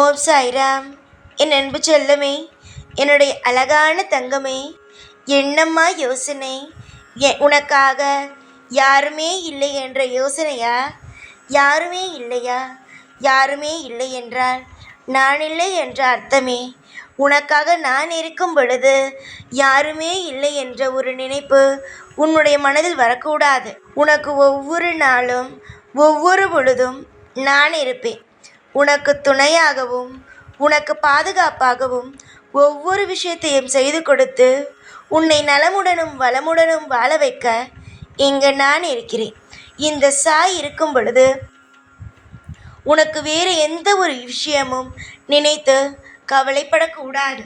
ஓம் சாய்ராம். என் அன்பு செல்லமே, என்னுடைய அழகான தங்கமே, என்னம்மா யோசனை? உனக்காக யாருமே இல்லை என்ற யோசனையா? யாருமே இல்லையா? யாருமே இல்லை என்றால் நான் இல்லை என்ற அர்த்தமே. உனக்காக நான் இருக்கும் பொழுது யாருமே இல்லை என்ற ஒரு நினைப்பு உன்னுடைய மனதில் வரக்கூடாது. உனக்கு ஒவ்வொரு நாளும் ஒவ்வொரு பொழுதும் நான் இருப்பேன். உனக்கு துணையாகவும் உனக்கு பாதுகாப்பாகவும் ஒவ்வொரு விஷயத்தையும் செய்து கொடுத்து உன்னை நலமுடனும் வளமுடனும் வாழ வைக்க இங்கு நான் இருக்கிறேன். இந்த சாய் இருக்கும் பொழுது உனக்கு வேறு எந்த ஒரு விஷயமும் நினைத்து கவலைப்படக்கூடாது.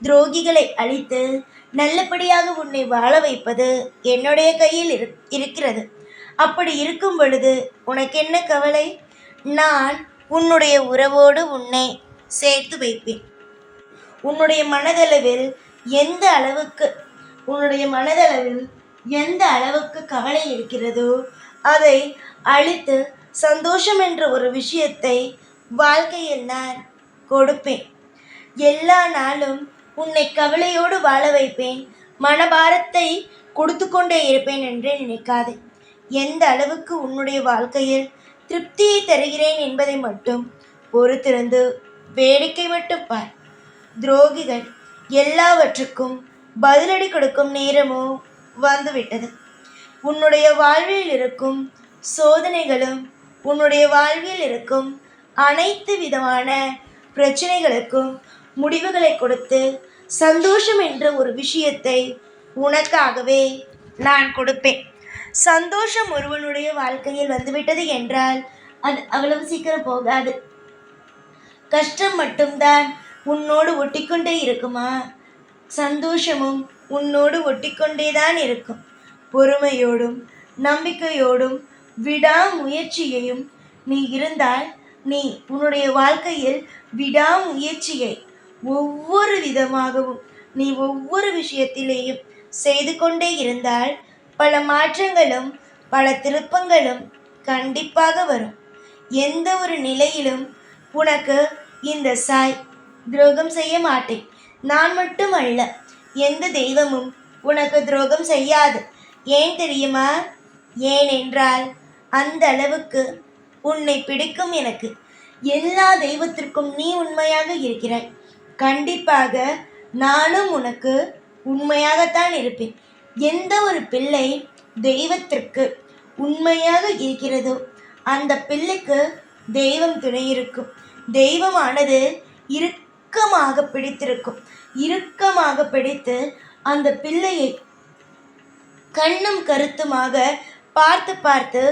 துரோகிகளை அழித்து நல்லபடியாக உன்னை வாழ வைப்பது என்னுடைய கையில் இருக்கிறது. அப்படி இருக்கும் பொழுது உனக்கு என்ன கவலை? நான் உன்னுடைய உறவோடு உன்னை சேர்த்து வைப்பேன். உன்னுடைய மனதளவில் எந்த அளவுக்கு கவலை இருக்கிறதோ அதை அழித்து சந்தோஷம் என்ற ஒரு விஷயத்தை வாழ்க்கையில் நான் கொடுப்பேன். எல்லா நாளும் உன்னை கவலையோடு வாழ வைப்பேன், மனபாரத்தை கொடுத்து கொண்டே இருப்பேன் என்று நினைக்காதே. எந்த அளவுக்கு உன்னுடைய வாழ்க்கையில் திருப்தியை தருகிறேன் என்பதை மட்டும் பொறுத்திருந்து வேடிக்கை மட்டும் பார். துரோகிகள் எல்லாவற்றுக்கும் பதிலடி கொடுக்கும் நேரமோ வந்துவிட்டது. உன்னுடைய வாழ்வில் இருக்கும் சோதனைகளும் உன்னுடைய வாழ்வில் இருக்கும் அனைத்து விதமான பிரச்சனைகளுக்கும் முடிவுகளை கொடுத்து சந்தோஷம் என்ற ஒரு விஷயத்தை உனக்காகவே நான் கொடுப்பேன். சந்தோஷம் ஒருவனுடைய வாழ்க்கையில் வந்துவிட்டது என்றால் அது அவ்வளவு சீக்கிரம் போகாது. கஷ்டம் மட்டும்தான் உன்னோடு ஒட்டிக்கொண்டே இருக்குமா? சந்தோஷமும் உன்னோடு ஒட்டிக்கொண்டேதான் இருக்கும். பொறுமையோடும் நம்பிக்கையோடும் விடாமுயற்சியையும் நீ இருந்தால் நீ உன்னுடைய வாழ்க்கையில் விடாமுயற்சியை ஒவ்வொரு விதமாகவும் நீ ஒவ்வொரு விஷயத்திலேயும் செய்து கொண்டே இருந்தால் பல மாற்றங்களும் பல திருப்பங்களும் கண்டிப்பாக வரும். எந்த ஒரு நிலையிலும் உனக்கு இந்த சாய் துரோகம் செய்ய மாட்டேன். நான் மட்டும் அல்ல, எந்த தெய்வமும் உனக்கு துரோகம் செய்யாது. ஏன் தெரியுமா? ஏனென்றால் அந்த அளவுக்கு உன்னை பிடிக்கும் எனக்கு. எல்லா தெய்வத்திற்கும் நீ உண்மையாக இருக்கிறாய். கண்டிப்பாக நானும் உனக்கு உண்மையாகத்தான் இருப்பேன். எந்த ஒரு பிள்ளை தெய்வத்திற்கு உண்மையாக இருக்கிறதோ அந்த பிள்ளைக்கு தெய்வம் துணை இருக்கும். தெய்வமானது இறுக்கமாக பிடித்திருக்கும். இறுக்கமாக பிடித்து அந்த பிள்ளையை கண்ணும் கருத்துமாக பார்த்து பார்த்து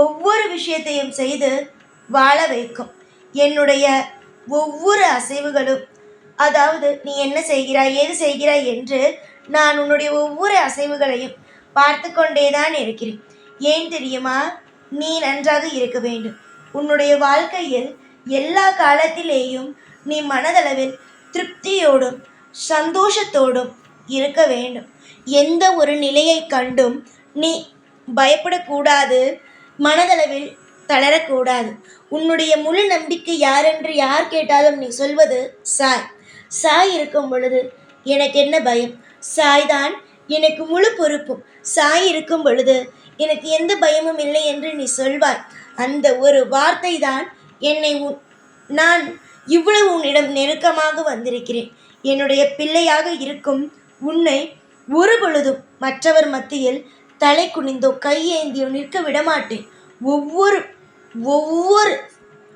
ஒவ்வொரு விஷயத்தையும் செய்து வாழ வைக்கும். என்னுடைய ஒவ்வொரு அசைவுகளும், அதாவது நீ என்ன செய்கிறாய் ஏது செய்கிறாய் என்று நான் உன்னுடைய ஒவ்வொரு அசைவுகளையும் பார்த்து கொண்டேதான் இருக்கிறேன். ஏன் தெரியுமா? நீ நன்றாக இருக்க வேண்டும். உன்னுடைய வாழ்க்கையில் எல்லா காலத்திலேயும் நீ மனதளவில் திருப்தியோடும் சந்தோஷத்தோடும் இருக்க வேண்டும். எந்த ஒரு நிலையை கண்டும் நீ பயப்படக்கூடாது, மனதளவில் தளரக்கூடாது. உன்னுடைய முழு நம்பிக்கை யாரென்று யார் கேட்டாலும் நீ சொல்வது சாய். சாய் இருக்கும் பொழுது எனக்கு என்ன பயம்? சாய்தான் எனக்கு முழு பொறுப்பும். சாய் இருக்கும் பொழுது எனக்கு எந்த பயமும் இல்லை என்று நீ சொல்வாய். அந்த ஒரு வார்த்தை தான் என்னை நான் இவ்வளவு உன்னிடம் நெருக்கமாக வந்திருக்கிறேன். என்னுடைய பிள்ளையாக இருக்கும் உன்னை ஒரு பொழுதும் மற்றவர் மத்தியில் தலை குனிந்தோ கையேந்தியோ நிற்க விடமாட்டேன். ஒவ்வொரு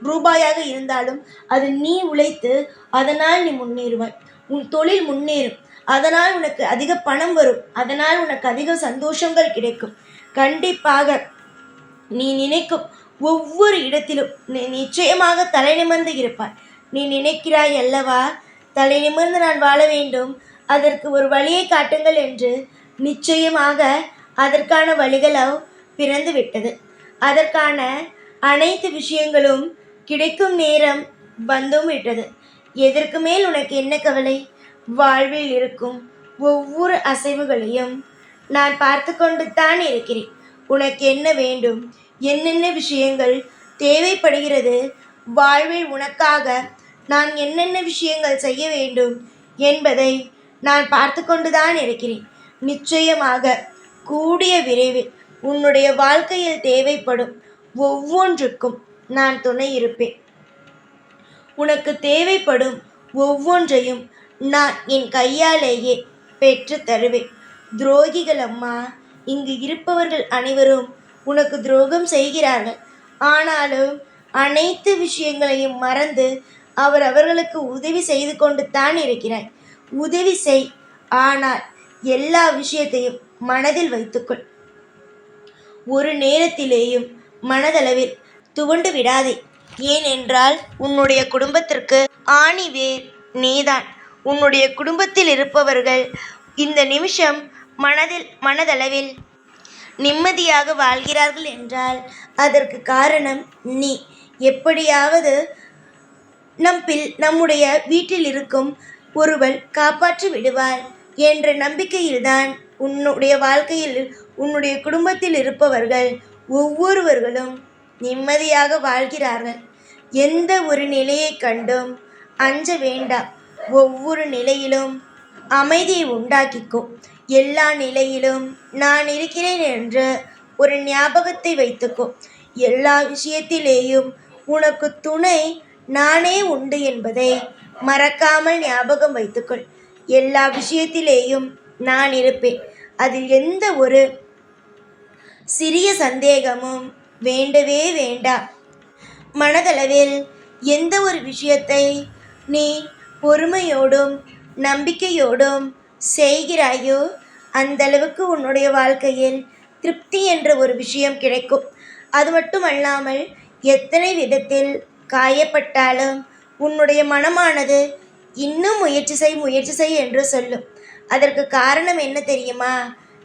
ரூபாயாக இருந்தாலும் அது நீ உழைத்து அதனால் நீ முன்னேறுவாய். உன் தொழில் முன்னேறும். அதனால் உனக்கு அதிக பணம் வரும். அதனால் உனக்கு அதிக சந்தோஷங்கள் கிடைக்கும். கண்டிப்பாக நீ நினைக்கும் ஒவ்வொரு இடத்திலும் நீ நிச்சயமாக தலை நிமிர்ந்து இருப்பாய். நீ நினைக்கிறாய் அல்லவா, தலை நிமிர்ந்து நான் வாழ வேண்டும், அதற்கு ஒரு வழியை காட்டுங்கள் என்று. நிச்சயமாக அதற்கான வழிகளோ பிறந்து விட்டது. அதற்கான அனைத்து விஷயங்களும் கிடைக்கும் நேரம் வந்தும் விட்டது. எதற்கு மேல் உனக்கு என்ன கவலை? வாழ்வில் இருக்கும் ஒவ்வொரு அசைவுகளையும் நான் பார்த்து கொண்டு தான் இருக்கிறேன். உனக்கு என்ன வேண்டும், என்னென்ன விஷயங்கள் தேவைப்படுகிறது, வாழ்வில் உனக்காக நான் என்னென்ன விஷயங்கள் செய்ய வேண்டும் என்பதை நான் பார்த்து கொண்டுதான் இருக்கிறேன். நிச்சயமாக கூடிய விரைவில் உன்னுடைய வாழ்க்கையில் தேவைப்படும் ஒவ்வொன்றுக்கும் நான் துணை இருப்பேன். உனக்கு தேவைப்படும் ஒவ்வொன்றையும் நான் என் கையாலேயே பெற்று தருவேன். துரோகிகள் அம்மா, இங்கு இருப்பவர்கள் அனைவரும் உனக்கு துரோகம் செய்கிறார்கள். ஆனாலும் அனைத்து விஷயங்களையும் மறந்து அவர்களுக்கு உதவி செய்து கொண்டு தான் இருக்கிறாய். உதவி செய், ஆனால் எல்லா விஷயத்தையும் மனதில் வைத்துக்கொள். ஒரு நேரத்திலேயும் மனதளவில் துவண்டு விடாதே. ஏனென்றால் உன்னுடைய குடும்பத்திற்கு ஆணிவேர் நீதான். உன்னுடைய குடும்பத்தில் இருப்பவர்கள் இந்த நிமிஷம் மனதளவில் நிம்மதியாக வாழ்கிறார்கள் என்றால் அதற்கு காரணம் நீ. எப்படியாவது நம்முடைய வீட்டில் இருக்கும் ஒருவள் காப்பாற்றி விடுவாள் என்ற நம்பிக்கையில்தான் உன்னுடைய வாழ்க்கையில் உன்னுடைய குடும்பத்தில் இருப்பவர்கள் ஒவ்வொருவர்களும் நிம்மதியாக வாழ்கிறார்கள். எந்த ஒரு நிலையை கண்டும் அஞ்ச வேண்டாம். ஒவ்வொரு நிலையிலும் அமைதியை உண்டாக்கிக்கும். எல்லா நிலையிலும் நான் இருக்கிறேன் என்ற ஒரு ஞாபகத்தை வைத்துக்கும். எல்லா விஷயத்திலேயும் உனக்கு துணை நானே உண்டு என்பதை மறக்காமல் ஞாபகம் வைத்துக்கொள். எல்லா விஷயத்திலேயும் நான் இருப்பேன். அதில் எந்த ஒரு சிறிய சந்தேகமும் வேண்டவே வேண்டாம். மனதளவில் எந்த ஒரு விஷயத்தை நீ பொறுமையோடும் நம்பிக்கையோடும் செய்கிறாயோ அந்தளவுக்கு உன்னுடைய வாழ்க்கையில் திருப்தி என்ற ஒரு விஷயம் கிடைக்கும். அது மட்டுமல்லாமல் எத்தனை விதத்தில் காயப்பட்டாலும் உன்னுடைய மனமானது இன்னும் முயற்சி செய் என்று சொல்லும். அதற்கு காரணம் என்ன தெரியுமா?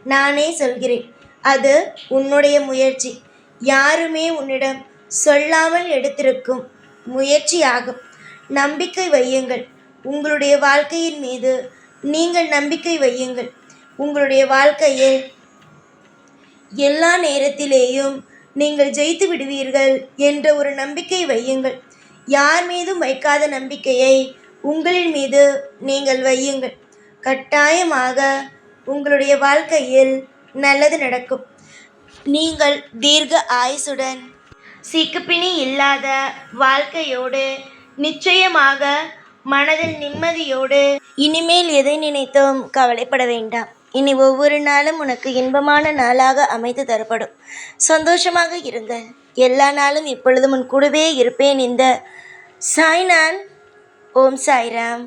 நானே சொல்கிறேன். அது உன்னுடைய முயற்சி. யாருமே உன்னிடம் சொல்லாமல் எடுத்திருக்கும் முயற்சியாகும். நம்பிக்கை வையுங்கள். உங்களுடைய வாழ்க்கையின் மீது நீங்கள் நம்பிக்கை வையுங்கள். உங்களுடைய வாழ்க்கையில் எல்லா நேரத்திலேயும் நீங்கள் ஜெயித்து விடுவீர்கள் என்ற ஒரு நம்பிக்கை வையுங்கள். யார் மீதும் வைக்காத நம்பிக்கையை உங்களின் மீது நீங்கள் வையுங்கள். கட்டாயமாக உங்களுடைய வாழ்க்கையில் நல்லது நடக்கும். நீங்கள் தீர்க்க ஆயுசுடன் சிக்குப்பிணி இல்லாத வாழ்க்கையோடு நிச்சயமாக மனதில் நிம்மதியோடு இனிமேல் எதை நினைத்தும் கவலைப்பட வேண்டாம். இனி ஒவ்வொரு நாளும் உனக்கு இன்பமான நாளாக அமைத்து தரப்படும். சந்தோஷமாக இருங்கள். எல்லா நாளும் இப்பொழுதும் உன் கூடவே இருப்பேன். இந்த சாய்நான். ஓம் சாய்ராம்.